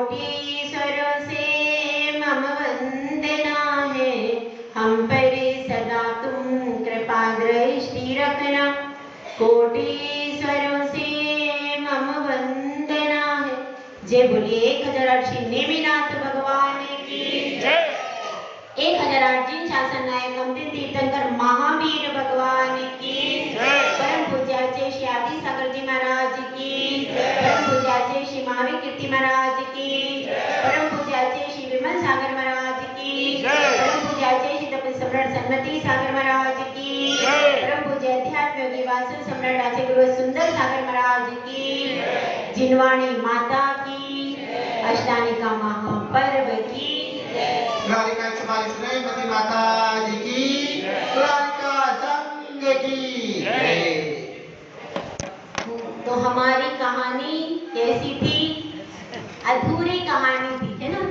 कोटीश्वरों से मम वंदना है, हम पर सदा तुम कृपा दृष्टि रखना। कोटीश्वरों से मम वंदना है। जय बोलिए 1008 श्री नेमिनाथ भगवान की जय। 1008 जिन शासन नायक अमृत तीर्थंकर महावीर भगवान की जय। परम पूज्याचे श्री आदि सागर जी महाराज की जय। परम पूज्याचे श्री महावीर कीर्ति महाराज की जय। परम पूज्याचे श्री विमल सागर महाराज की जय। परम पूज्याचे श्री तप सम्राट सन्मति सागर महाराज की जय। परम पूज्य अध्यात्म योगी वासु सम्राट आचार्य गुरु सुंदर सागर महाराज की जय। जिनवाणी माता की अष्टानिका महापर्व की द्वारिका 44 श्रीमती माता जी की, द्वारिका संघ की जय। तो हमारी कहानी कैसी थी? अधूरी कहानी थी, है ना?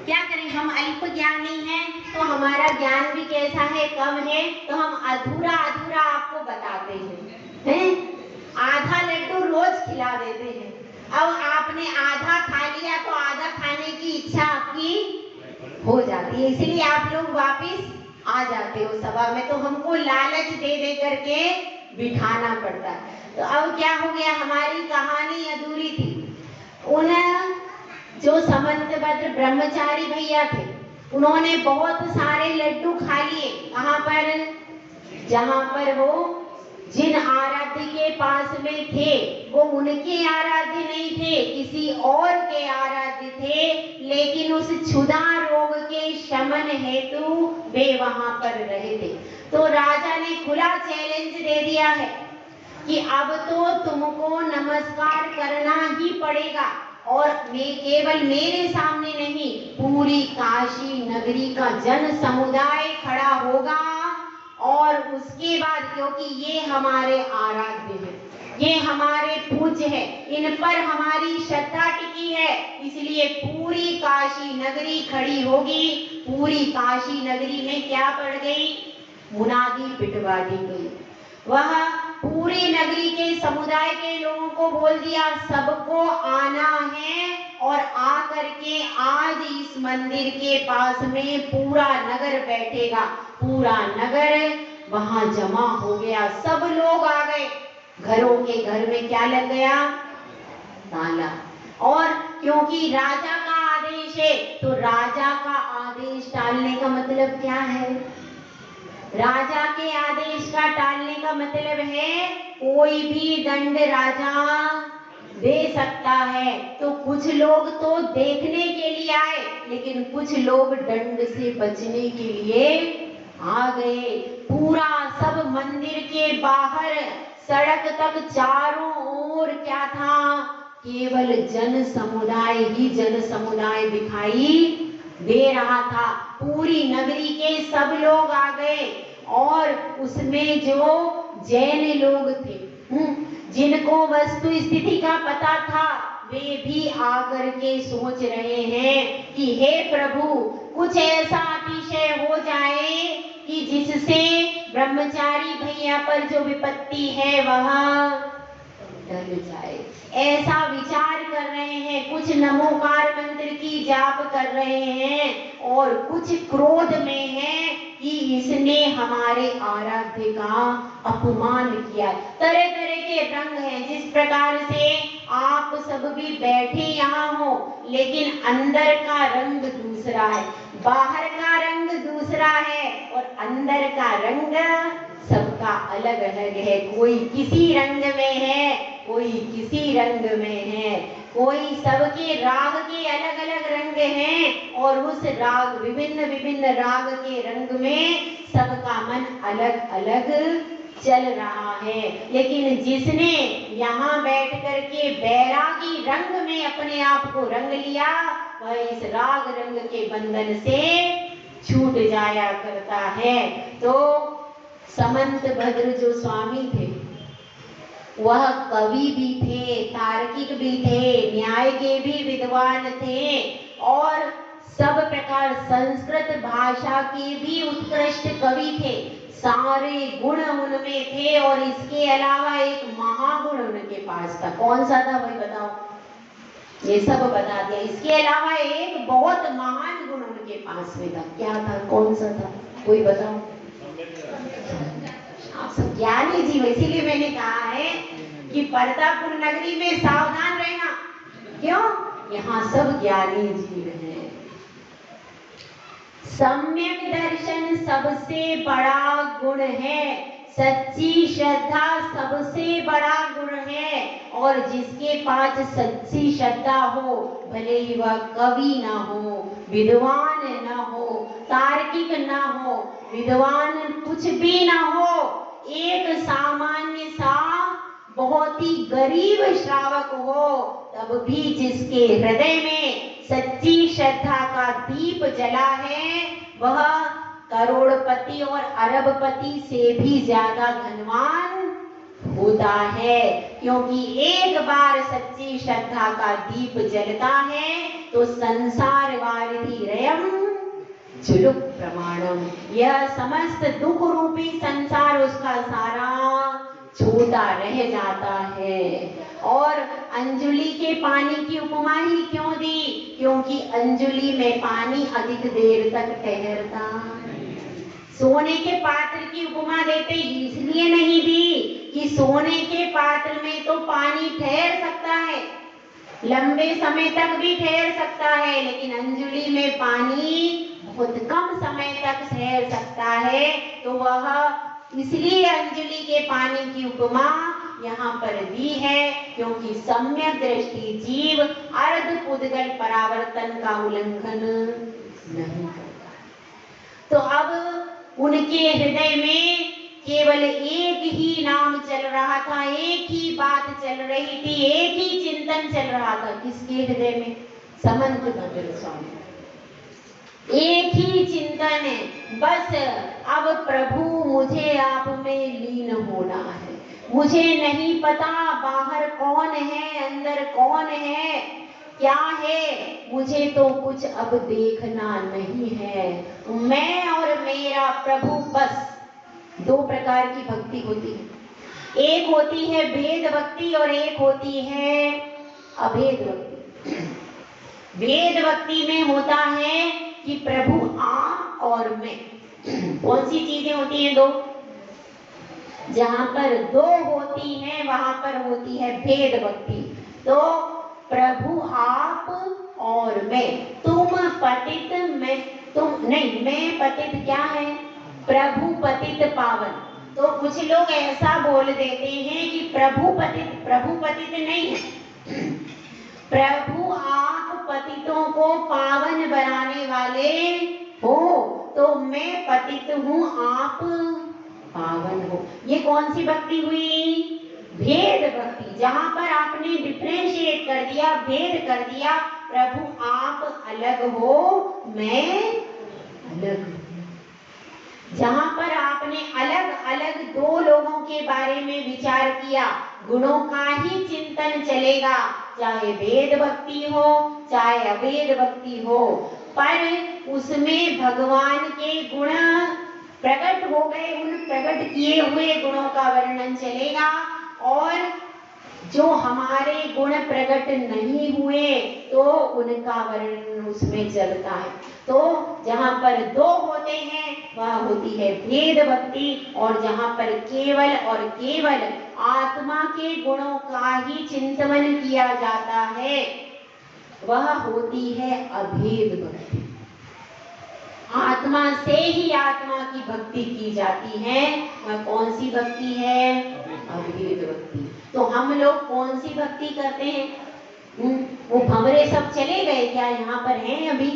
क्या करें, हम अल्प ज्ञानी हैं तो हमारा ज्ञान भी कैसा है, कम है, तो हम अधूरा अधूरा आपको बताते हैं। आधा लड्डू रोज खिला देते हैं। अब आपने आधा खा लिया तो आधा खाने की इच्छा आपकी हो जाती है, इसलिए आप लोग वापिस आ जाते हो सभा में, तो हमको लालच दे दे करके बिठाना पड़ता है। तो अब क्या हो गया, हमारी कहानी अधूरी थी। उन जो समंतभद्र ब्रह्मचारी भैया थे, उन्होंने बहुत सारे लड्डू खा लिए। कहाँ पर? जहाँ पर वो जिन आराध्य के पास में थे वो उनके आराध्य नहीं थे, किसी और के आराध्य थे, लेकिन उस क्षुधा रोग के शमन हेतु वे वहां पर रहे थे। तो राजा ने खुला चैलेंज दे दिया है कि अब तो तुमको नमस्कार करना ही पड़ेगा, और केवल मेरे सामने नहीं, पूरी काशी नगरी का जन समुदाय खड़ा होगा। और उसके बाद, क्योंकि ये हमारे आराध्य हैं, ये हमारे पूज्य है, इन पर हमारी श्रद्धा टिकी है, इसलिए पूरी काशी नगरी खड़ी होगी। पूरी काशी नगरी में क्या पड़ गई? मुनादी पिटवा दी गई। वह पूरी नगरी के समुदाय के लोगों को बोल दिया, सबको आना है, और आकर के आज इस मंदिर के पास में पूरा नगर बैठेगा। पूरा नगर वहां जमा हो गया, सब लोग आ गए। घरों के घर में क्या लग गया? ताला। और क्योंकि राजा का आदेश है, तो राजा का आदेश टालने का मतलब क्या है? राजा के आदेश का टालने का मतलब है कोई भी दंड राजा दे सकता है। तो कुछ लोग तो देखने के लिए आए, लेकिन कुछ लोग दंड से बचने के लिए आ गए। पूरा सब मंदिर के बाहर सड़क तक चारों ओर क्या था? केवल जन समुदाय ही जन समुदाय दिखाई दे रहा था। पूरी नगरी के सब लोग आ गए, और उसमें जो जैन लोग थे, जिनको वस्तु स्थिति का पता था, वे भी आकर के सोच रहे हैं कि हे प्रभु, कुछ ऐसा अतिशय हो जाए कि जिससे ब्रह्मचारी भैया पर जो विपत्ति है वह टल जाए। ऐसा विचार कर रहे हैं, कुछ नमोकार मंत्र की जाप कर रहे हैं, और कुछ क्रोध में है कि इसने हमारे आराध्य का अपमान किया। तरह तरह के रंग हैं, जिस प्रकार से आप सब भी बैठे यहाँ हो, लेकिन अंदर का रंग दूसरा है, बाहर का रंग दूसरा है, और अंदर का रंग सबका अलग अलग है। कोई किसी रंग में है, कोई किसी रंग में है, कोई सबके राग के अलग अलग रंग हैं, और उस राग विभिन्न विभिन्न राग के रंग में सबका मन अलग अलग चल रहा है। लेकिन जिसने यहाँ बैठ कर के बैरागी रंग में अपने आप को रंग लिया, वह इस राग रंग के बंधन से छूट जाया करता है। तो समंतभद्र जो स्वामी थे, वह कवि भी थे, तार्किक भी थे, न्याय के भी विद्वान थे, और सब प्रकार संस्कृत भाषा के भी उत्कृष्ट कवि थे। सारे गुण उनमें थे, और इसके अलावा एक महागुण उनके पास था। कौन सा था भाई बताओ? ये सब बता दिया। इसके अलावा एक बहुत महान गुण उनके पास में था। क्या था? कौन सा था? कोई बताओ। आप सब ज्ञानी जीव, इसीलिए मैंने कहा है कि परतापुर नगरी में सावधान रहना। क्यों? यहाँ सब ज्ञानी जीव हैं। सम्यक दर्शन सबसे बड़ा गुण है। सच्ची श्रद्धा सबसे बड़ा गुण है। और जिसके पास सच्ची श्रद्धा हो, भले ही वह कवि ना हो, विद्वान ना हो, तार्किक ना हो, विद्वान कुछ भी ना हो, एक सामान्य सा बहुत ही गरीब श्रावक हो, तब भी जिसके हृदय में सच्ची श्रद्धा का दीप जला है, वह करोड़पति और अरबपति से भी ज्यादा धनवान होता है। क्योंकि एक बार सच्ची श्रद्धा का दीप जलता है तो संसार वारिधि रयम जुलुक प्रमाणम, यह समस्त दुख रूपी संसार उसका सारा छोटा रह जाता है। और अंजुली के पानी की उपमा ही क्यों दी? क्योंकि अंजुली में पानी अधिक देर तक ठहरता। सोने के पात्र की उपमा देते इसलिए नहीं दी कि सोने के पात्र में तो पानी ठहर सकता है, लंबे समय तक भी ठहर सकता है, लेकिन अंजुली में पानी बहुत कम समय तक ठहर सकता है। तो वह इसलिए अंजुली के पानी की उपमा यहाँ पर दी है, क्योंकि सम्यक दृष्टि जीव अर्ध पुद्गल परावर्तन का उल्लंघन नहीं करता। तो अब उनके हृदय में केवल एक ही नाम चल रहा था, एक ही बात चल रही थी, एक ही चिंतन चल रहा था। किसके हृदय में? समंत भद्र स्वामी। एक ही चिंतन है, बस अब प्रभु मुझे आप में लीन होना है। मुझे नहीं पता बाहर कौन है, अंदर कौन है, क्या है, मुझे तो कुछ अब देखना नहीं है। मैं और मेरा प्रभु, बस। दो प्रकार की भक्ति होती है, एक होती है भेद भक्ति और एक होती है अभेद भक्ति। भेद भक्ति में होता है कि प्रभु आप और मैं। कौन सी चीजें होती हैं? दो। जहां पर दो होती हैं वहां पर होती है भेद भक्ति। तो प्रभु आप और मैं, तुम पतित मैं तुम नहीं, मैं पतित क्या है? प्रभु पतित पावन। तो कुछ लोग ऐसा बोल देते हैं कि प्रभु पतित नहीं है। प्रभु आप पतितों को पावन बनाने वाले हो, तो मैं पतित हूँ, आप पावन हो। ये कौन सी भक्ति हुई? भेद भक्ति। जहां पर आपने डिफरेंशिएट कर दिया, भेद कर दिया, प्रभु आप अलग हो, मैं अलग हूँ। जहां पर आपने अलग अलग दो लोगों के बारे में विचार किया, गुणों का ही चिंतन चलेगा, चाहे भेद भक्ति हो चाहे अभेद भक्ति हो, पर उसमें भगवान के गुण प्रकट हो गए, उन प्रकट किए हुए गुणों का वर्णन चलेगा। और जो हमारे गुण प्रकट नहीं हुए तो उनका वर्णन उसमें चलता है। तो जहां पर दो होते हैं वह होती है भेद भक्ति, और जहां पर केवल और केवल आत्मा के गुणों का ही चिंतन किया जाता है वह होती है अभेद भक्ति। आत्मा से ही आत्मा की भक्ति की जाती है, वह कौन सी भक्ति है? अभेद भक्ति। तो हम लोग कौन सी भक्ति करते हैं? वो भंवरे सब चले गए क्या? यहाँ पर हैं अभी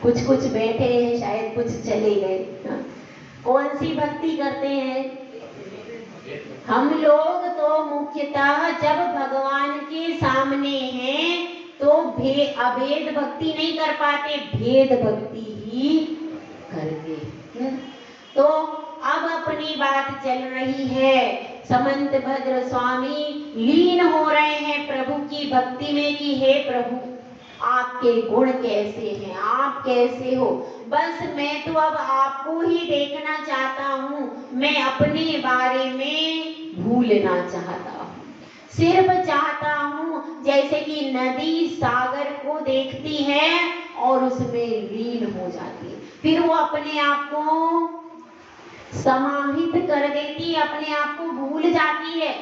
कुछ कुछ बैठे हैं, शायद कुछ चले गए। कौन सी भक्ति करते हैं हम लोग? तो मुख्यतः जब भगवान के सामने हैं तो अभेद भक्ति नहीं कर पाते, भेद भक्ति ही करते। तो अब अपनी बात चल रही है, समंत भद्र स्वामी लीन हो रहे हैं प्रभु की भक्ति में कि हे प्रभु आपके गुण कैसे हैं, आप कैसे हो। बस मैं तो अब आपको ही देखना चाहता हूँ, मैं अपने बारे में भूलना चाहता हूँ। सिर्फ चाहता हूँ जैसे कि नदी सागर को देखती है और उसमें लीन हो जाती है, फिर वो अपने आप को समाहित कर देती है, अपने आप को भूल जाती है।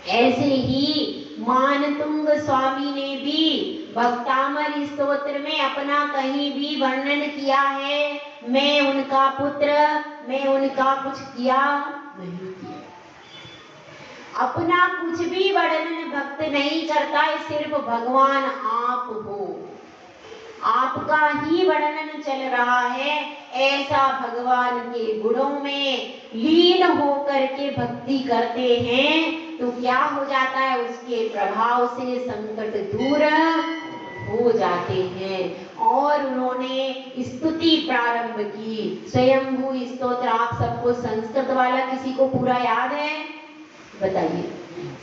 ऐसे ही मानतुंग स्वामी ने भी भक्तामर स्तोत्र में अपना कहीं भी वर्णन किया है, मैं उनका पुत्र, मैं उनका कुछ किया नहीं किया। अपना कुछ भी वर्णन भक्त नहीं करता है, सिर्फ भगवान आप हो, आपका ही वर्णन चल रहा है। ऐसा भगवान के गुणों में लीन होकर के भक्ति करते हैं तो क्या हो जाता है, उसके प्रभाव से संकट दूर हो जाते हैं। और उन्होंने स्तुति प्रारंभ की, स्वयंभू स्तोत्र। आप सबको संस्कृत वाला किसी को पूरा याद है? बताइए,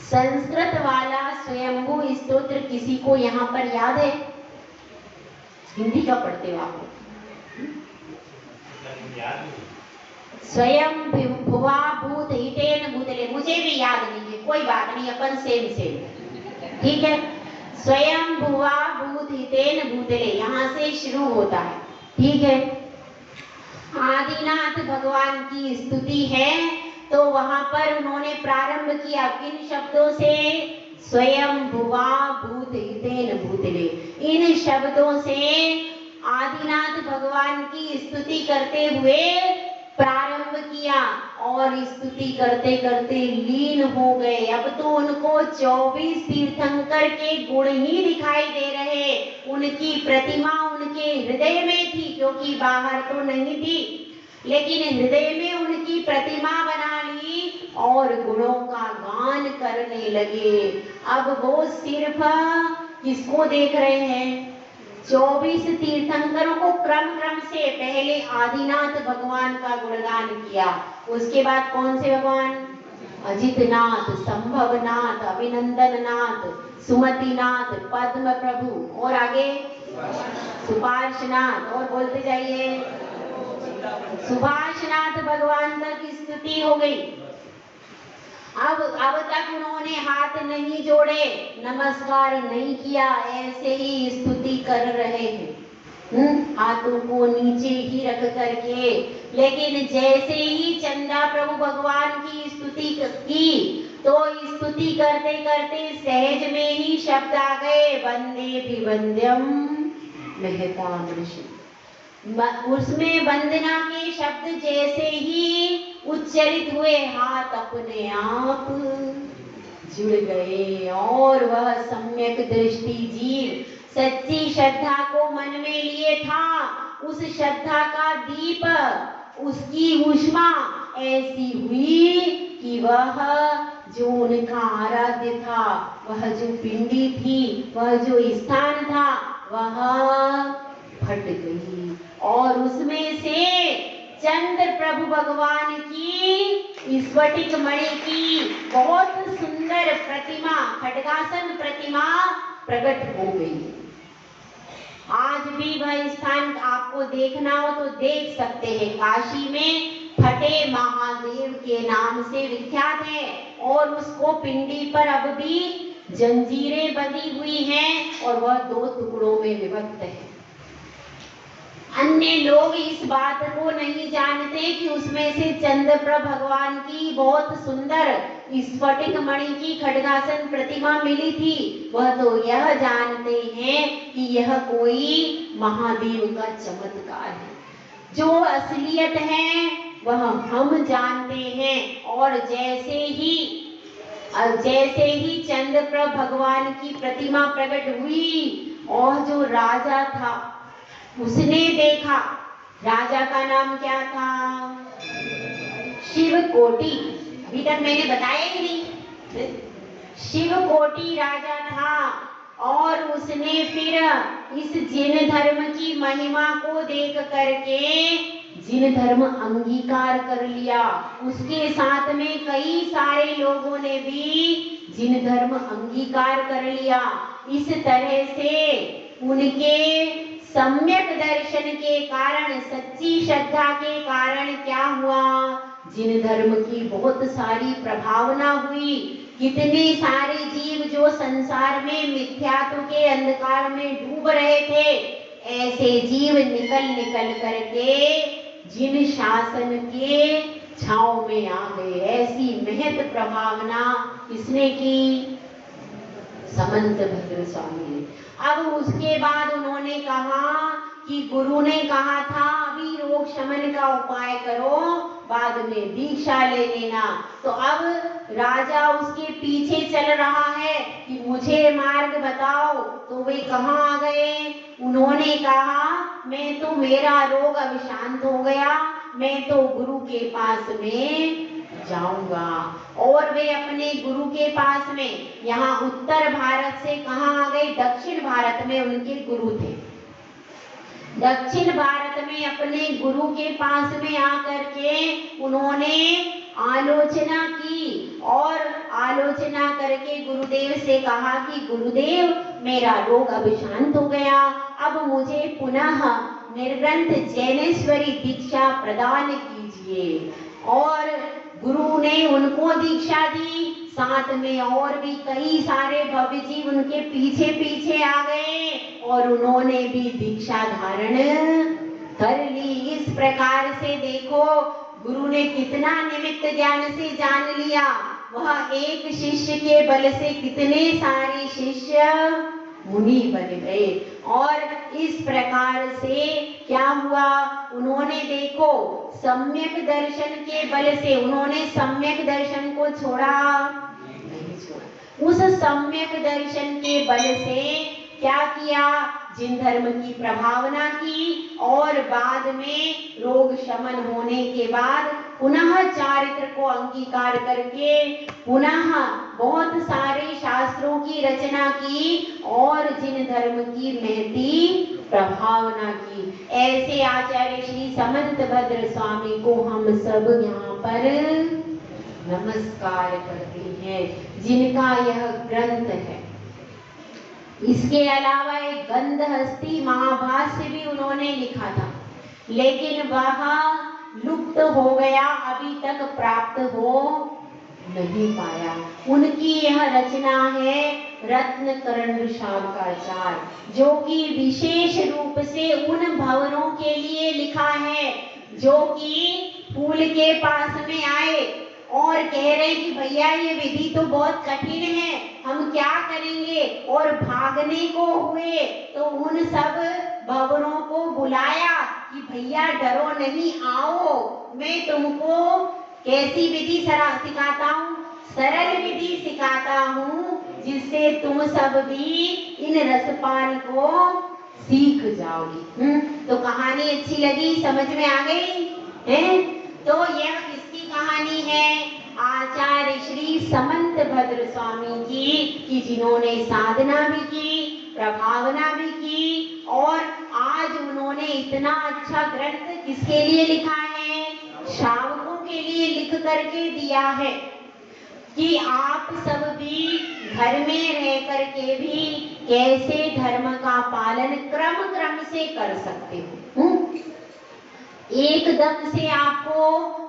संस्कृत वाला स्वयंभू स्तोत्र किसी को यहाँ पर याद है? हिंदी का पढ़ते हो आप? स्वयं भुवा भूत हितेन भूतले, मुझे भी याद नहीं है, कोई बात नहीं, अपन सेम सेम, ठीक है। स्वयं भुवा भूत हितेन भूतले, यहाँ से शुरू होता है, ठीक है। आदिनाथ भगवान की स्तुति है, तो वहां पर उन्होंने प्रारंभ किया किन शब्दों से? स्वयं भुवा भूत हितेन भूतले। इन शब्दों से आदिनाथ भगवान की स्तुति करते हुए प्रारंभ किया और स्तुति करते करते लीन हो गए। अब तो उनको 24 तीर्थंकर के गुण ही दिखाई दे रहे। उनकी प्रतिमा उनके हृदय में थी, क्योंकि बाहर तो नहीं थी, लेकिन हृदय में उनकी प्रतिमा बना ली और गुणों का गान करने लगे। अब वो सिर्फ किसको देख रहे हैं? 24 तीर्थंकरों को क्रम क्रम से पहले आदिनाथ भगवान का गुणगान किया, उसके बाद कौन से भगवान? अजितनाथ, संभवनाथ, अभिनंदननाथ, सुमतिनाथ, पद्म प्रभु, और आगे सुपार्शनाथ, और बोलते जाइए, सुभाषनाथ भगवान तक स्तुति हो गई। अब तक उन्होंने हाथ नहीं जोड़े, नमस्कार नहीं किया, ऐसे ही स्तुति कर रहे हैं, हाथों को नीचे ही रख करके। लेकिन जैसे ही चंदा प्रभु भगवान की स्तुति की, तो स्तुति करते करते सहज में ही शब्द आ गए, वंदे भिवंद्यम महता ऋषि। उसमें वंदना के शब्द जैसे ही उच्चरित हुए, हाथ अपने आप जुड़ गए और वह सम्यक दृष्टि जीव सच्ची श्रद्धा को मन में लिए था, उस श्रद्धा का दीप, उसकी ऊष्मा ऐसी हुई कि वह जो उनका आराध्य था, वह जो पिंडी थी, वह जो स्थान था, वह फट गई और उसमें से चंद्र प्रभु भगवान की स्फटिक मणि की बहुत सुंदर प्रतिमा, खड्गासन प्रतिमा प्रकट हो गई। आज भी वह स्थान आपको देखना हो तो देख सकते हैं, काशी में फटे महादेव के नाम से विख्यात है और उसको पिंडी पर अब भी जंजीरें बंधी हुई हैं और वह 2 टुकड़ों में विभक्त है। अन्य लोग इस बात को नहीं जानते कि उसमें से चंद्रप्रभ भगवान की बहुत सुंदर स्फटिक मणि की खड्गासन प्रतिमा मिली थी। वह तो यह जानते हैं कि यह कोई महादेव का चमत्कार है। जो असलियत है वह हम जानते हैं। और जैसे ही चंद्रप्रभ भगवान की प्रतिमा प्रकट हुई और जो राजा था उसने देखा, राजा का नाम क्या था? शिवकोटि। अभी तक मैंने बताया ही नहीं, शिवकोटि राजा था। और उसने फिर इस जिन धर्म की महिमा को देख करके जिन धर्म अंगीकार कर लिया। उसके साथ में कई सारे लोगों ने भी जिन धर्म अंगीकार कर लिया। इस तरह से उनके सम्यक दर्शन के कारण, सच्ची श्रद्धा के कारण क्या हुआ? जिन धर्म की बहुत सारी प्रभावना हुई। कितने सारे जीव जो संसार में मिथ्यात्व के अंधकार में डूब रहे थे, ऐसे जीव निकल निकल करके जिन शासन के छांव में आ गए। ऐसी महत प्रभावना किसने की? समंत भद्र स्वामी ने। अब उसके बाद उन्होंने कहा कि गुरु ने कहा था अभी रोग शमन का उपाय करो, बाद में दीक्षा ले लेना। तो अब राजा उसके पीछे चल रहा है कि मुझे मार्ग बताओ, तो वे कहाँ आ गए? उन्होंने कहा मैं तो, मेरा रोग अब शांत हो गया, मैं तो गुरु के पास में जाऊंगा। और वे अपने गुरु के पास में, यहाँ उत्तर भारत से कहाँ आ गए? दक्षिण भारत में उनके गुरु थे। दक्षिण भारत में अपने गुरु के पास में आकर के उन्होंने आलोचना की और आलोचना करके गुरुदेव से कहा कि गुरुदेव मेरा रोग अब शांत हो गया, अब मुझे पुनः निर्ग्रंथ जैनेश्वरी दीक्षा प्रदान कीजिए। और गुरु ने उनको दीक्षा दी, साथ में और भी कई सारे भव्य जीव उनके पीछे पीछे आ गए और उन्होंने भी दीक्षा धारण कर ली। इस प्रकार से देखो गुरु ने कितना निमित्त ज्ञान से जान लिया। वह एक शिष्य के बल से कितने सारे शिष्य मुनि बन गए। और इस प्रकार से क्या हुआ? उन्होंने देखो सम्यक दर्शन के बल से, उन्होंने सम्यक दर्शन को छोड़ा नहीं छोड़ा। उस सम्यक दर्शन के बल से क्या किया? जिन धर्म की प्रभावना की और बाद में रोग शमन होने के बाद पुनः चारित्र को अंगीकार करके पुनः बहुत सारे शास्त्रों की रचना की और जिन धर्म की महती प्रभावना की। ऐसे आचार्य श्री समंत भद्र स्वामी को हम सब यहाँ पर नमस्कार करते हैं, जिनका यह ग्रंथ है। इसके अलावा एक गंधहस्ती महाभाष्य भी उन्होंने लिखा था, लेकिन वह लुप्त हो गया, अभी तक प्राप्त हो नहीं पाया। उनकी यह रचना है रत्नकरण शार्काचार, जो कि विशेष रूप से उन भंवरों के लिए लिखा है जो कि फूल के पास में आए और कह रहे कि भैया ये विधि तो बहुत कठिन है, हम क्या करेंगे, और भागने को हुए। तो उन सब भंवरों को बुलाया कि भैया डरो नहीं, आओ मैं तुमको कैसी विधि सिखाता हूँ, सरल विधि सिखाता हूँ, जिससे तुम सब भी इन रसपान को सीख जाओगी। तो कहानी अच्छी लगी, समझ में आ गई है? तो यह किसकी कहानी है? आचार्य श्री समंत भद्र स्वामी की, कि जिन्होंने साधना भी की, प्रभावना भी की और आज उन्होंने इतना अच्छा ग्रंथ किसके लिए लिखा है? श्रावकों के लिए लिख करके दिया है कि आप सब भी घर में रह करके भी कैसे धर्म का पालन क्रम क्रम से कर सकते हो। एकदम से आपको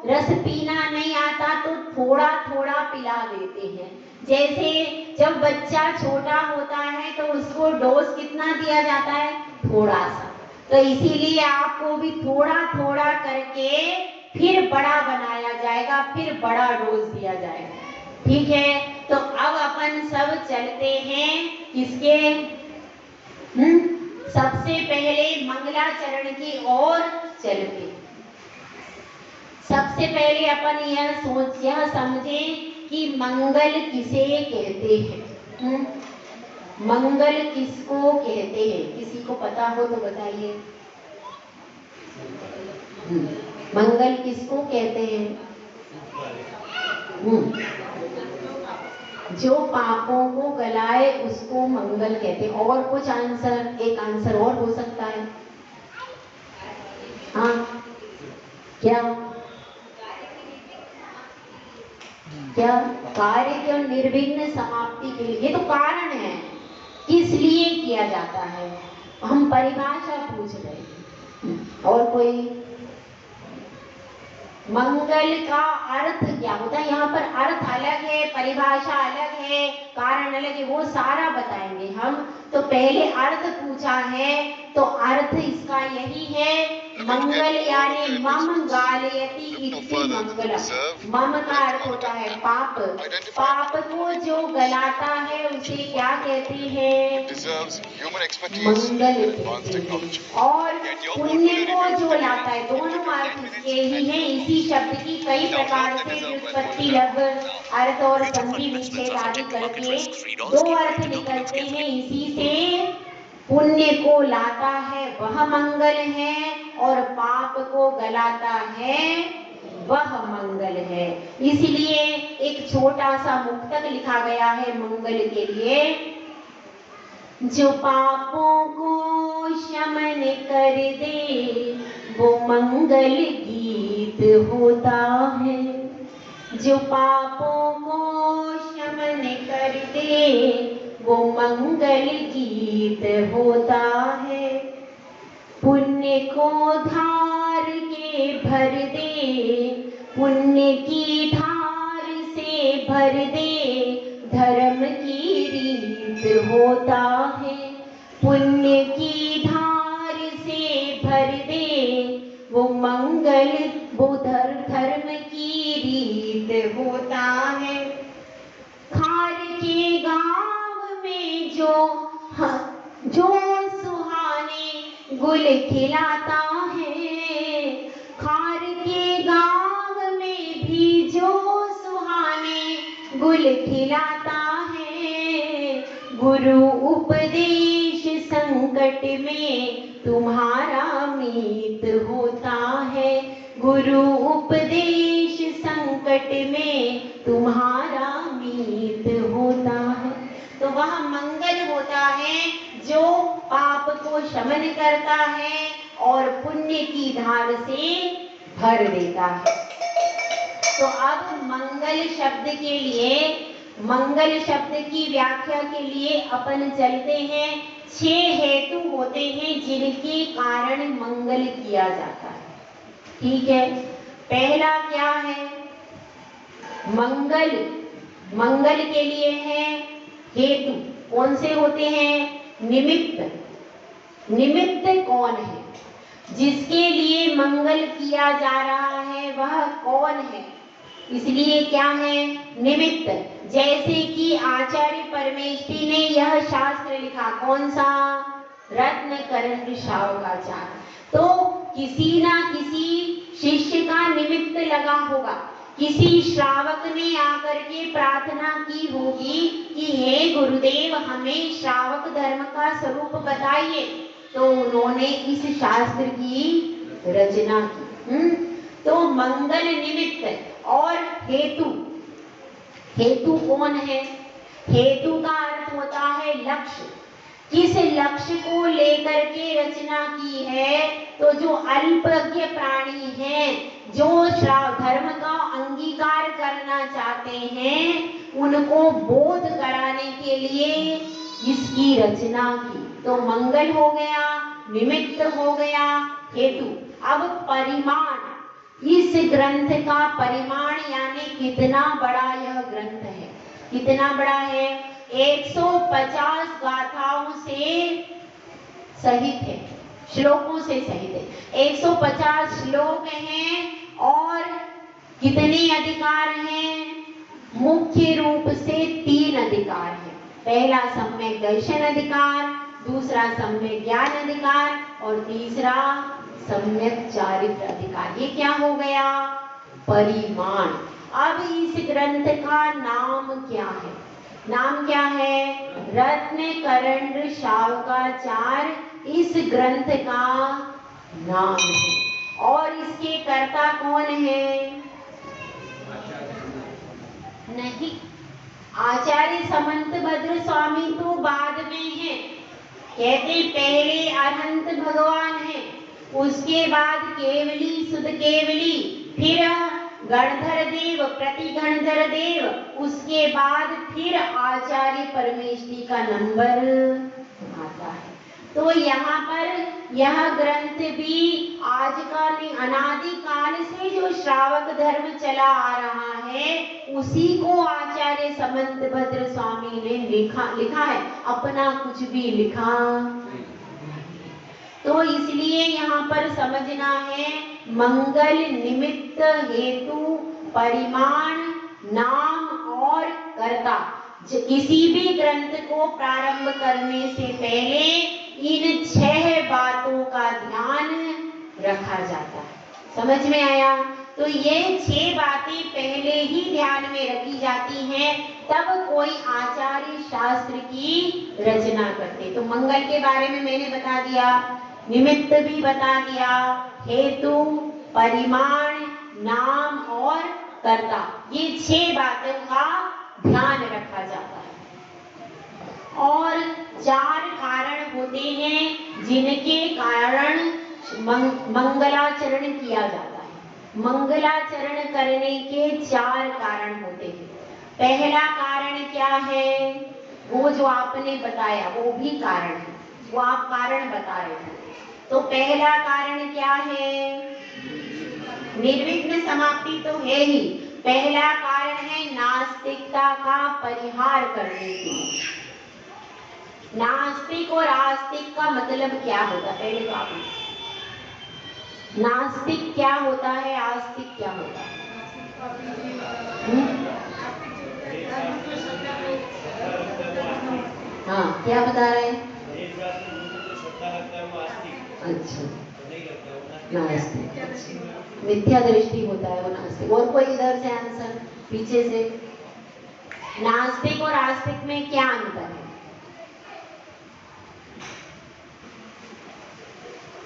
रस पीना नहीं आता तो थोड़ा थोड़ा पिला देते हैं। जैसे जब बच्चा छोटा होता है तो उसको डोज कितना दिया जाता है? थोड़ा सा। तो इसीलिए आपको भी थोड़ा थोड़ा करके फिर बड़ा बनाया जाएगा, फिर बड़ा डोज दिया जाएगा। ठीक है, तो अब अपन सब चलते हैं किसके? सबसे पहले मंगलाचरण की ओर चलते। सबसे पहले अपन यह समझे कि मंगल किसे कहते हैं। मंगल किसको कहते हैं? किसी को पता हो तो बताइए। मंगल किसको कहते हैं? जो पापों को गलाए उसको मंगल कहते हैं। और कुछ आंसर, एक आंसर और हो सकता है। हाँ, क्या क्या? कार्य के निर्विघ्न समाप्ति के लिए। ये तो कारण है किस लिए किया जाता है, हम परिभाषा पूछ रहे हैं। और कोई? मंगल का अर्थ क्या होता है, यहाँ पर अर्थ अलग है, परिभाषा अलग है, कारण अलग है, वो सारा बताएंगे हम। तो पहले अर्थ पूछा है, तो अर्थ इसका यही है, मंगल यानी मम गालयति इति मंगलम। मम का अर्थ होता है पाप, पाप को जो गलाता है उसे क्या कहते हैं, मंगल कहते हैं। और पुण्य को जो लाता है, दोनों अर्थ इसके ही हैं। इसी शब्द की कई प्रकार से व्युत्पत्ति, लघु अर्थ और संधि विच्छेद आदि करके दो अर्थ निकलते हैं। इसी से पुण्य को लाता है वह मंगल है, और पाप को गलाता है वह मंगल है। इसलिए एक छोटा सा मुक्तक लिखा गया है मंगल के लिए। जो पापों को शमन कर दे वो मंगल गीत होता है। जो पापों को शमन कर दे वो मंगल गीत होता है। पुण्य को धार के भर दे, पुण्य की धार से भर दे, धर्म की रीत होता है। पुण्य की धार से भर दे वो मंगल, वो धर्म की रीत होता है। खार के गांव में जो सुहाने गुल खिलाता है, खार के गांव में भी जो सुहाने गुल खिलाता है। गुरु उपदेश संकट में तुम्हारा मीत होता है। गुरु उपदेश संकट में तुम्हारा मीत होता है। तो वह मंगल होता है जो पाप को शमन करता है और पुण्य की धार से भर देता है। तो अब मंगल शब्द के लिए, मंगल शब्द की व्याख्या के लिए अपन चलते हैं। 6 हेतु होते हैं जिनके कारण मंगल किया जाता है। ठीक है, पहला क्या है, मंगल, मंगल के लिए है हेतु। कौन से होते हैं, निमित्त। निमित्त कौन है जिसके लिए मंगल किया जा रहा है, वह कौन है, इसलिए क्या है, निमित्त। जैसे कि आचार्य परमेष्ठी ने यह शास्त्र लिखा, कौन सा, रत्नकरण श्रावकाचार्य। तो किसी ना किसी शिष्य का निमित्त लगा होगा। किसी श्रावक ने आकर के प्रार्थना की होगी कि हे गुरुदेव हमें श्रावक धर्म का स्वरूप बताइए, तो उन्होंने इस शास्त्र की रचना की। तो मंगल निमित्त और हेतु। हेतु कौन है, हेतु का अर्थ होता है लक्ष्य। किस लक्ष्य को लेकर के रचना की है, तो जो अल्पज्ञ प्राणी हैं, जो धर्म का अंगीकार करना चाहते हैं, उनको बोध कराने के लिए इसकी रचना की। तो मंगल हो गया, निमित्त हो गया, हेतु। अब परिमाण, इस ग्रंथ का परिमाण यानी कितना बड़ा यह ग्रंथ है, कितना बड़ा है, 150 गाथाओं से सहित है, श्लोकों से सहित है। 150 श्लोक हैं और कितने अधिकार हैं, मुख्य रूप से 3 अधिकार हैं। पहला सम्यक दर्शन अधिकार, दूसरा सम्यक ज्ञान अधिकार और तीसरा सम्यक चारित्र अधिकार। ये क्या हो गया, परिमाण। अब इस ग्रंथ का नाम क्या है, नाम क्या है, रत्नकरण श्रावकाचार्य इस ग्रंथ का नाम है। और इसके कर्ता कौन है, नहीं, आचार्य समंतभद्र स्वामी तो बाद में है। कहते पहले अनंत भगवान है, उसके बाद केवली सुध केवली, फिर गणधर देव, प्रतिगणधर देव, उसके बाद फिर आचार्य परमेष्ठी का नंबर आता है। तो यहाँ पर यह ग्रंथ भी आज का नहीं, अनादि काल से जो श्रावक धर्म चला आ रहा है उसी को आचार्य समंतभद्र स्वामी ने लिखा है, अपना कुछ भी लिखा। तो इसलिए यहाँ पर समझना है, मंगल निमित्त हेतु परिमाण नाम और कर्ता। किसी भी ग्रंथ को प्रारंभ करने से पहले इन 6 बातों का ध्यान रखा जाता है। समझ में आया? तो ये 6 बातें पहले ही ध्यान में रखी जाती हैं, तब कोई आचार्य शास्त्र की रचना करते। तो मंगल के बारे में मैंने बता दिया, निमित्त भी बता दिया, हेतु, परिमाण, नाम और कर्ता, ये 6 बातों का ध्यान रखा जाता है। और 4 कारण होते हैं जिनके कारण मंगलाचरण किया जाता है। मंगलाचरण करने के 4 कारण होते हैं। पहला कारण क्या है? वो जो आपने बताया वो भी कारण है, वो आप कारण बता रहे थे। तो पहला कारण क्या है? निर्विघ्न समाप्ति तो है ही। पहला कारण है नास्तिकता का परिहार करने के लिए। नास्तिक और आस्तिक का मतलब क्या होता है? पहले तो आप नास्तिक क्या होता है, आस्तिक क्या होता है? हाँ, क्या बता रहे हैं? अच्छा, नास्तिक मिथ्या दृष्टि होता है वो नास्तिक। और कोई इधर से आंसर पीछे से? नास्तिक और आस्तिक में क्या अंतर है?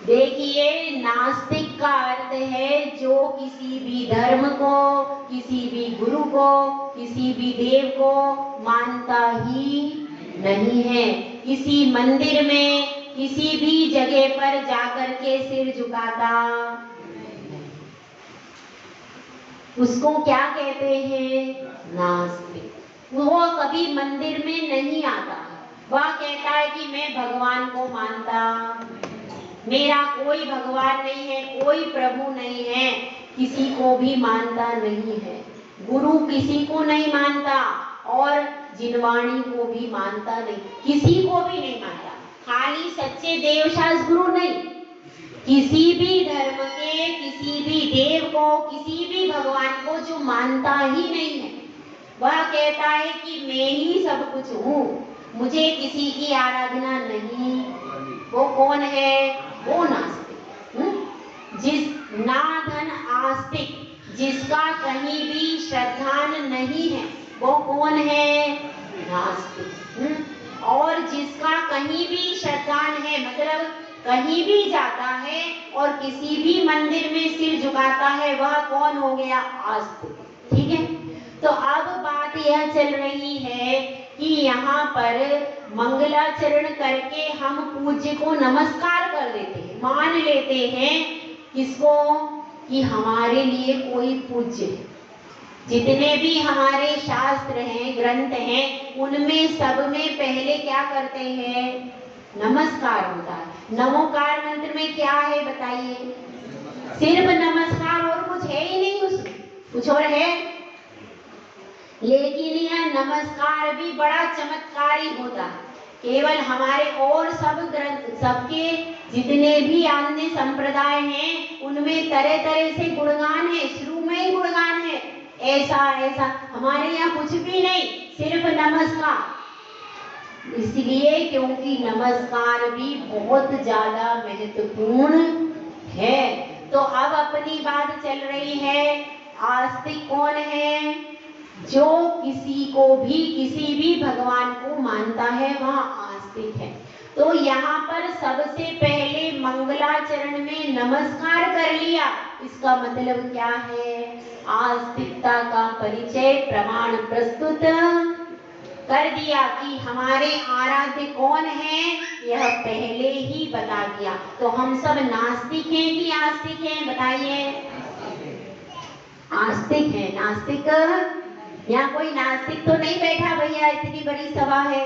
देखिए, नास्तिक का अर्थ है जो किसी भी धर्म को, किसी भी गुरु को, किसी भी देव को मानता ही नहीं है। किसी मंदिर में, किसी भी जगह पर जाकर के सिर झुकाता, उसको क्या कहते हैं? नास्तिक। वो कभी मंदिर में नहीं आता, वह कहता है कि मैं भगवान को मानता, मेरा कोई भगवान नहीं है, कोई प्रभु नहीं है, किसी को भी मानता नहीं है, गुरु किसी को नहीं मानता और जिनवाणी को भी मानता नहीं, किसी को भी नहीं मानता। खाली सच्चे देवशास्त्र गुरु नहीं, किसी भी धर्म के किसी भी देव को, किसी भी भगवान को जो मानता ही नहीं है, वह कहता है कि मैं ही सब कुछ हूँ, मुझे किसी की आराधना नहीं। वो कौन है? वो नास्तिक। जिस नाधन आस्तिक, जिसका कहीं भी श्रद्धान नहीं है, वो कौन है? नास्तिक। और जिसका कहीं भी श्रद्धान है, मतलब कहीं भी जाता है और किसी भी मंदिर में सिर झुकाता है, वह कौन हो गया? आस्तिक। ठीक है। तो अब बात यह चल रही है कि यहाँ पर मंगलाचरण करके हम पूज्य को नमस्कार कर देते हैं, मान लेते हैं किसको? कि हमारे लिए कोई पूज्य है। जितने भी हमारे शास्त्र हैं, ग्रंथ हैं, उनमें सब में पहले क्या करते हैं? नमस्कार होता है। नमोकार मंत्र में क्या है बताइए? सिर्फ नमस्कार, और कुछ है ही नहीं उसमें, कुछ और है? लेकिन यह नमस्कार भी बड़ा चमत्कारी होता है। केवल हमारे और सब ग्रंथ, सबके जितने भी अन्य संप्रदाय हैं, उनमें तरह तरह से गुणगान है, शुरू में ही गुणगान है, ऐसा ऐसा। हमारे यहाँ कुछ भी नहीं, सिर्फ नमस्कार। इसलिए क्योंकि नमस्कार भी बहुत ज्यादा महत्वपूर्ण है। तो अब अपनी बात चल रही है, आस्तिक कौन है? जो किसी को भी, किसी भी भगवान को मानता है, वह आस्तिक है। तो यहाँ पर सबसे पहले मंगलाचरण में नमस्कार कर लिया, इसका मतलब क्या है? आस्तिकता का परिचय, प्रमाण प्रस्तुत कर दिया कि हमारे आराध्य कौन है, यह पहले ही बता दिया। तो हम सब नास्तिक हैं कि आस्तिक हैं? बताइए। आस्तिक है। नास्तिक? यहाँ कोई नास्तिक तो नहीं बैठा भैया, इतनी बड़ी सभा है,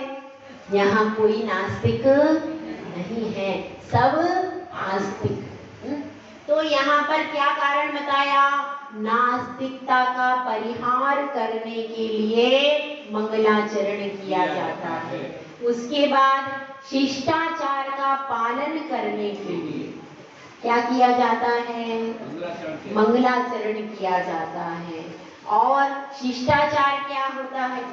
यहाँ कोई नास्तिक नहीं है, सब आस्तिक। तो यहाँ पर क्या कारण बताया? नास्तिकता का परिहार करने के लिए मंगलाचरण किया जाता है। उसके बाद शिष्टाचार का पालन करने के लिए क्या किया जाता है? मंगलाचरण किया जाता है। और शिष्टाचार क्या होता है?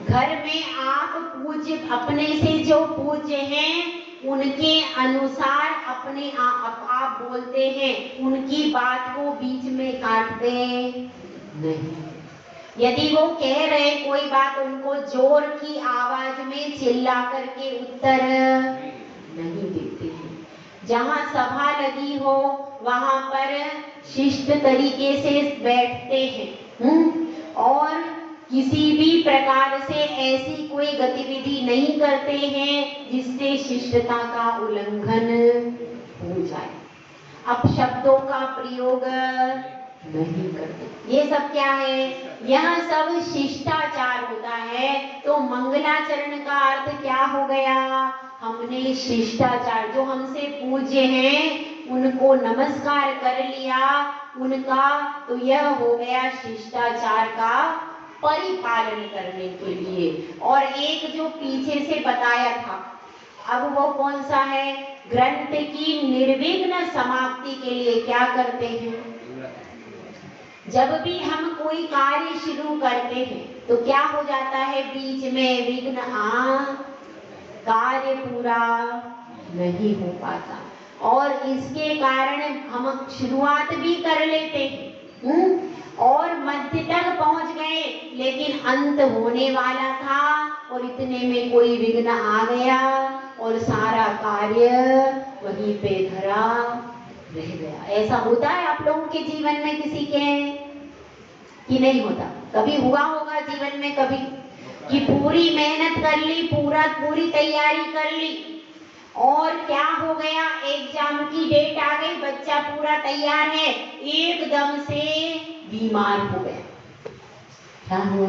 घर में आप पूज्य, अपने से जो पूज्य हैं उनके अनुसार अपने आप बोलते हैं, उनकी बात को बीच में काटते नहीं। यदि वो कह रहे कोई बात, उनको जोर की आवाज में चिल्ला करके उत्तर नहीं देते हैं। जहाँ सभा लगी हो वहां पर शिष्ट तरीके से बैठते हैं और किसी भी प्रकार से ऐसी कोई गतिविधि नहीं करते हैं जिससे शिष्टता का उल्लंघन हो जाए। अपशब्दों का प्रयोग नहीं करते। ये सब क्या है? यह सब शिष्टाचार होता है। तो मंगलाचरण का अर्थ क्या हो गया? हमने शिष्टाचार, जो हमसे पूज्य हैं उनको नमस्कार कर लिया उनका, तो यह हो गया शिष्टाचार का परिपालन करने के लिए। और एक जो पीछे से बताया था, अब वो कौन सा है? ग्रंथ की निर्विघ्न समाप्ति के लिए क्या करते हैं? जब भी हम कोई कार्य शुरू करते हैं तो क्या हो जाता है? बीच में विघ्न कार्य पूरा नहीं हो पाता और इसके कारण हम शुरुआत भी कर लेते हैं और मध्य तक पहुंच गए, लेकिन अंत होने वाला था और इतने में कोई विघ्न आ गया और सारा कार्य वहीं पे धरा रह गया। ऐसा होता है आप लोगों के जीवन में किसी के कि नहीं होता? कभी हुआ होगा जीवन में कभी कि पूरी मेहनत कर ली, पूरी तैयारी कर ली और क्या हो गया? एग्जाम की डेट आ गई, बच्चा पूरा तैयार है, एकदम से बीमार हो गया। क्या हुआ?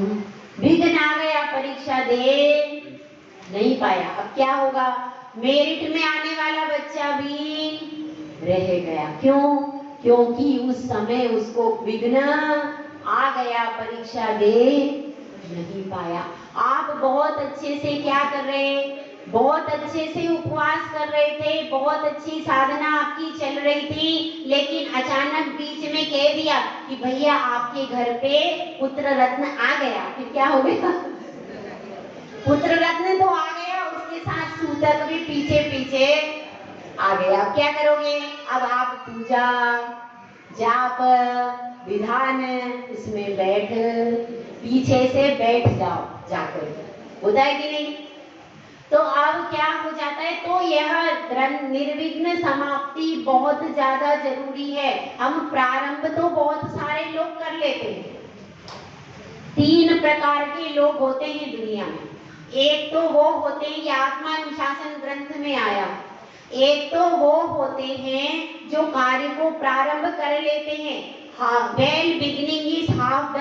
विघ्न आ गया, परीक्षा दे नहीं पाया। अब क्या होगा? मेरिट में आने वाला बच्चा भी रह गया। क्यों? क्योंकि उस समय उसको विघ्न आ गया, परीक्षा दे नहीं पाया। आप बहुत अच्छे से क्या कर रहे? बहुत अच्छे से उपवास कर रहे थे, बहुत अच्छी साधना आपकी चल रही थी, लेकिन अचानक बीच में कह दिया कि भैया आपके घर पे पुत्र रत्न आ गया। फिर क्या हो गया? पुत्र रत्न तो आ गया, उसके साथ सूतक भी पीछे पीछे आ गया। अब क्या करोगे? अब आप पूजा जाप विधान इसमें बैठ, पीछे से बैठ जाओ जाकर। होता है कि नहीं? तो अब क्या हो जाता है? तो यह निर्विघ्न समाप्ति बहुत ज्यादा जरूरी है। हम प्रारंभ तो बहुत सारे लोग कर लेते हैं। 3 प्रकार के लोग होते हैं दुनिया में। एक तो वो होते हैं, ये आत्मानुशासन ग्रंथ में आया, एक तो वो होते हैं जो कार्य को प्रारंभ कर लेते हैं। Well beginning is half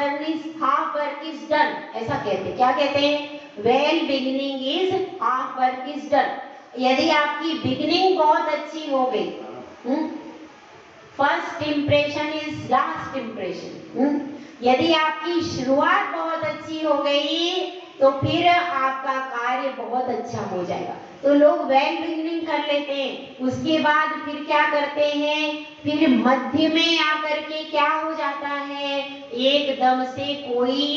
work is done, ऐसा कहते। क्या कहते हैं? Well beginning is half work is done. यदि आपकी बिगिनिंग बहुत अच्छी हो गई, first impression is last impression, यदि आपकी शुरुआत बहुत अच्छी हो गई तो फिर आपका कार्य बहुत अच्छा हो जाएगा। तो लोग वेल बिगिनिंग कर लेते हैं, उसके बाद फिर क्या करते हैं? फिर मध्य में आकर के क्या हो जाता है? एकदम से कोई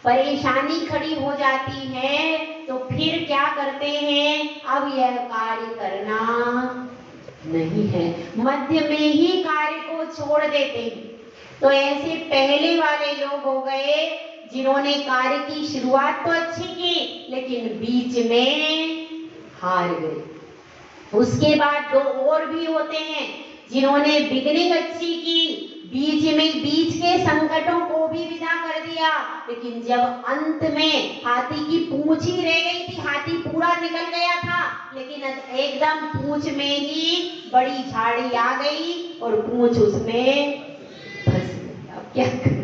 परेशानी खड़ी हो जाती है, तो फिर क्या करते हैं? अब यह कार्य करना नहीं है, मध्य में ही कार्य को छोड़ देते हैं। तो ऐसे पहले वाले लोग हो गए जिन्होंने कार्य की शुरुआत तो अच्छी की लेकिन बीच में हार गए। उसके बाद 2 और भी होते हैं जिन्होंने बिगिनिंग अच्छी की, बीच के संकटों को भी विदा कर दिया, लेकिन जब अंत में हाथी की पूंछ ही रह गई थी, हाथी पूरा निकल गया था लेकिन एकदम पूंछ में ही बड़ी झाड़ी आ गई और पूंछ उसमें फंस गई। अब क्या करें?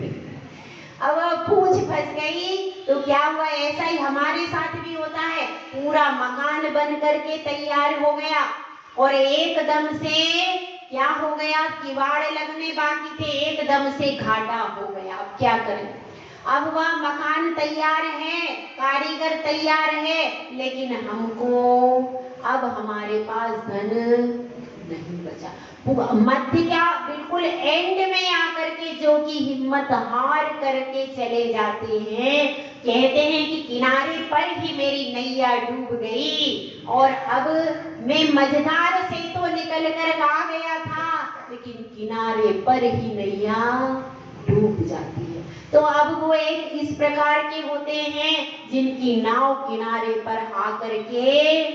अब पूंछ फंस गई तो क्या हुआ? ऐसा ही हमारे साथ भी होता है। पूरा मकान बन करके तैयार हो गया और एकदम से क्या हो गया, किवाड़ लगने बाकी थे, एकदम से घाटा हो गया। अब क्या करें? अब वह मकान तैयार है, कारीगर तैयार है, लेकिन हमको अब हमारे पास धन नहीं बचा। मध्य क्या बिल्कुल एंड में आकर के जो कि हिम्मत हार करके चले जाते हैं, कहते हैं कि किनारे पर ही मेरी नैया डूब गई और अब मैं मझधार से तो निकल कर आ गया था, लेकिन किनारे पर ही नैया डूब जाती है। तो अब वो एक इस प्रकार के होते हैं जिनकी नाव किनारे पर आकर के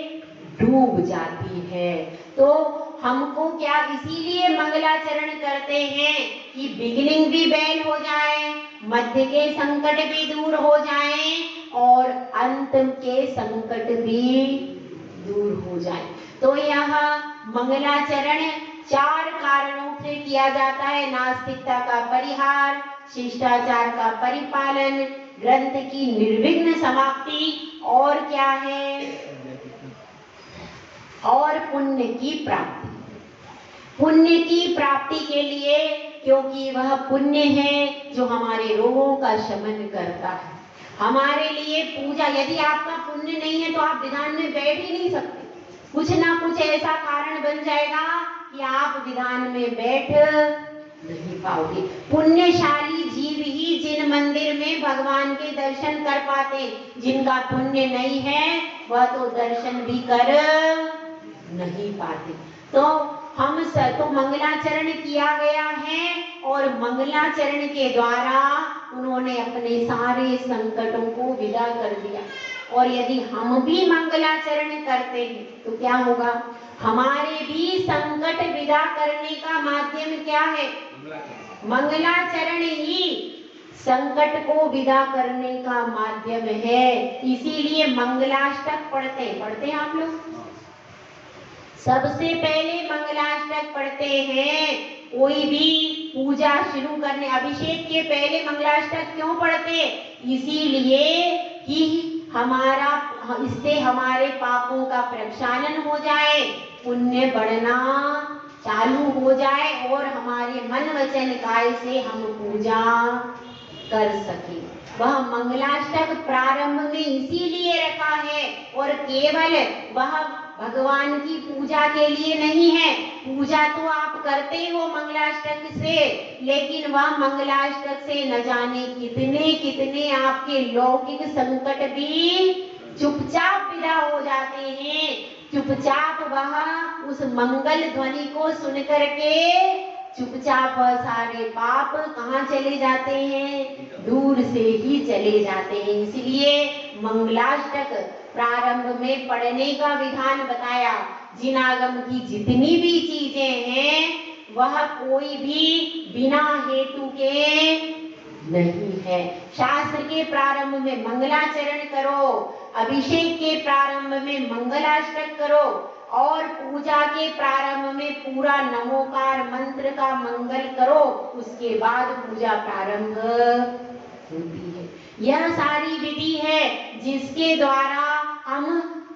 डूब जाती है। तो हमको क्या इसीलिए मंगलाचरण करते हैं कि बिगिनिंग भी बेल हो जाए, मध्य के संकट भी दूर हो जाए और अंत के संकट भी दूर हो जाए। तो यह मंगलाचरण 4 कारणों से किया जाता है। नास्तिकता का परिहार, शिष्टाचार का परिपालन, ग्रंथ की निर्विघ्न समाप्ति और क्या है, और पुण्य की प्राप्ति। पुण्य की प्राप्ति के लिए, क्योंकि वह पुण्य है जो हमारे रोगों का शमन करता है। हमारे लिए पूजा, यदि आपका पुण्य नहीं है तो आप विधान में बैठ ही नहीं सकते। कुछ ना कुछ ऐसा कारण बन जाएगा कि आप विधान में बैठ नहीं पाओगे। पुण्यशाली जीव ही जिन मंदिर में भगवान के दर्शन कर पाते, जिनका पुण्य नहीं है वह तो दर्शन भी कर नहीं पाते। तो हम तो मंगलाचरण किया गया है और मंगलाचरण के द्वारा उन्होंने अपने सारे संकटों को विदा कर दिया। और यदि हम भी मंगलाचरण करते हैं तो क्या होगा, हमारे भी संकट विदा करने का माध्यम क्या है, मंगलाचरण ही संकट को विदा करने का माध्यम है। इसीलिए मंगलाष्टक पढ़ते हैं आप लोग। सबसे पहले मंगलाष्टक पढ़ते हैं। कोई भी पूजा शुरू करने, अभिषेक के पहले मंगलाष्टक क्यों पढ़ते, इसीलिए कि इससे हमारे पापों का प्रक्षालन हो जाए, पुण्य बढ़ना चालू हो जाए और हमारे मन वचन काय से हम पूजा कर सके। वह मंगलाष्टक प्रारंभ में इसीलिए रखा है और केवल वह भगवान की पूजा के लिए नहीं है। पूजा तो आप करते हो मंगलाष्टक से, लेकिन वह मंगलाष्टक से न जाने कितने कितने आपके लौकिक संकट भी चुपचाप विदा हो जाते हैं। चुपचाप वह उस मंगल ध्वनि को सुन करके चुपचाप सारे पाप कहाँ चले जाते हैं, दूर से ही चले जाते हैं। इसलिए मंगलाष्टक प्रारंभ में पढ़ने का विधान बताया। जिनागम की जितनी भी चीजें हैं वह कोई भी बिना हेतु के नहीं है। शास्त्र के प्रारंभ में मंगलाचरण करो, अभिषेक के प्रारंभ में मंगलाष्टक करो और पूजा के प्रारंभ में पूरा नमोकार मंत्र का मंगल करो, उसके बाद पूजा प्रारंभ होती है। यह सारी विधि है जिसके द्वारा हम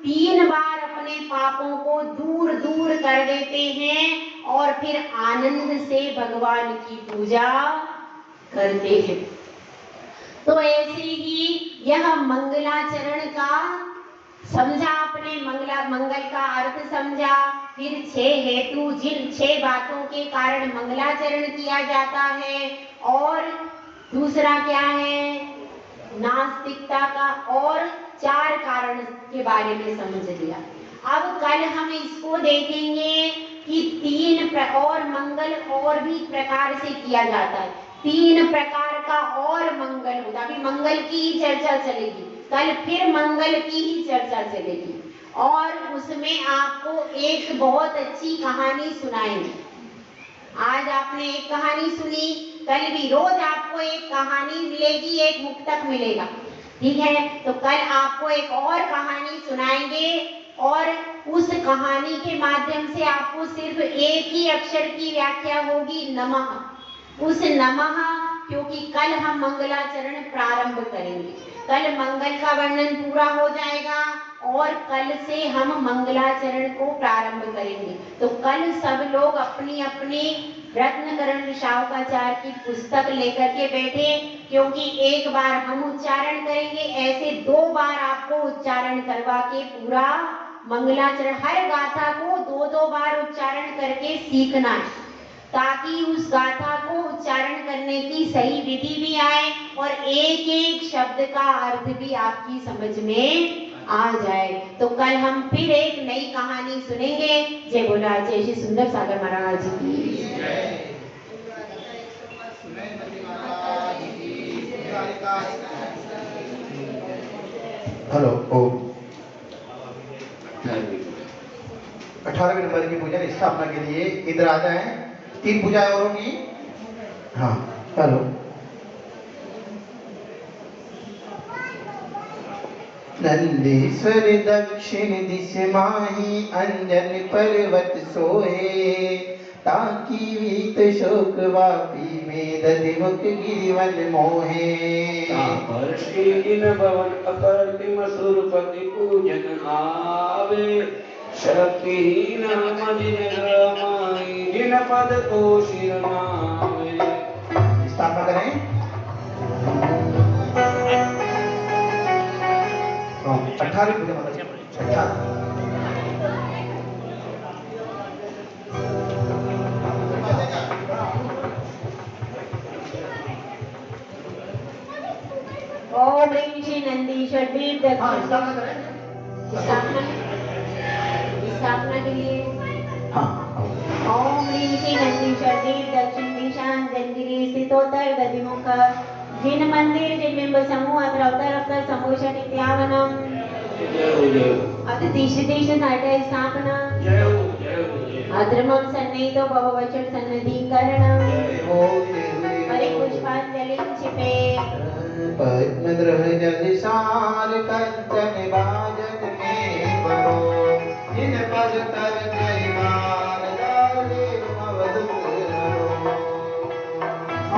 3 बार अपने पापों को दूर दूर कर देते हैं और फिर आनंद से भगवान की पूजा करते हैं। तो ऐसे ही यह मंगलाचरण का समझा आपने, मंगल का अर्थ समझा, फिर 6 हेतु, जिन 6 बातों के कारण मंगलाचरण किया जाता है, और दूसरा क्या है, नास्तिकता का, और 4 कारण के बारे में समझ लिया। अब कल हम इसको देखेंगे कि 3 और मंगल और भी प्रकार से किया जाता है। 3 प्रकार का और मंगल होता है। अभी मंगल की ही चर्चा चलेगी, कल फिर मंगल की ही चर्चा चलेगी और उसमें आपको एक बहुत अच्छी कहानी सुनाएंगे। आज आपने एक कहानी सुनी, कल भी रोज आपको एक कहानी मिलेगी, एक मुक्तक मिलेगा, ठीक है। तो कल आपको एक और कहानी सुनाएंगे और उस कहानी के माध्यम से आपको सिर्फ एक ही अक्षर की व्याख्या होगी, नमः। उस नमः, क्योंकि कल हम मंगलाचरण प्रारंभ करेंगे कल मंगल का वर्णन पूरा हो जाएगा और कल से हम मंगलाचरण को प्रारंभ करेंगे। तो कल सब लोग अपनी अपनी रत्नकरण ऋषावकाचार्य की पुस्तक लेकर के बैठे, क्योंकि एक बार हम उच्चारण करेंगे, ऐसे 2 बार आपको उच्चारण करवा के पूरा मंगलाचरण हर गाथा को 2-2 बार उच्चारण करके सीखना है, ताकि उस गाथा को उच्चारण करने की सही विधि भी आए और एक एक शब्द का अर्थ भी आपकी समझ में आ जाए। तो कल हम फिर एक नई कहानी सुनेंगे। जय बोला जय श्री सुंदर सागर महाराज की। हेलो ओ 18वें नंबर की पूजा स्थापना के लिए इधर आ जाएं। 3 पूजाएं और होंगी। हाँ हेलो। नंदीश्वर दक्षिण दिश माही अंजन पर्वत सोहे, ताकि वीत शोक वापी में दधिमुख गिरिवन मोहे। तापर श्री दिन भवन अकर्तिम सुरपति पूजन आवे, शक्तिहीन मदिन ग्रमाई जिन पद को शिर नावे। स्थापना करें। 18 पूजा मतलब 18। ओम ह्रीं श्री नंदीश्वर देव हाँ स्थापना दक्षिण करें। स्थापना के लिए हाँ ओम ह्रीं श्री नंदीश्वर देव दक्षिण दिशान जंगिरी स्थितोत्तर दधिमुख जिन मंदिर जिन बिंब समूह अत्र अवतर समोषण इत्यावनम अत दिश नाट्य स्थापना अद्रमम सन्निहितो भववचन सन्निधिकरणम हरि पुष्पांजलि क्षिपे पद्मद्रह जलसार कंचन बाजन में बरो, जिन पद तर कईवार डाले अवधूत रो।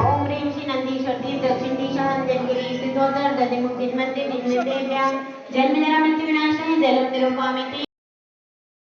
ओम ह्रीं श्री नंदीश्वर देव दक्षिण दिशान जंगिरी स्थितोत्तर दधिमुख जिन मंदिर जिन देव्यां जन्म जरा मृत्यु विनाशाय जलम निरूपयामि।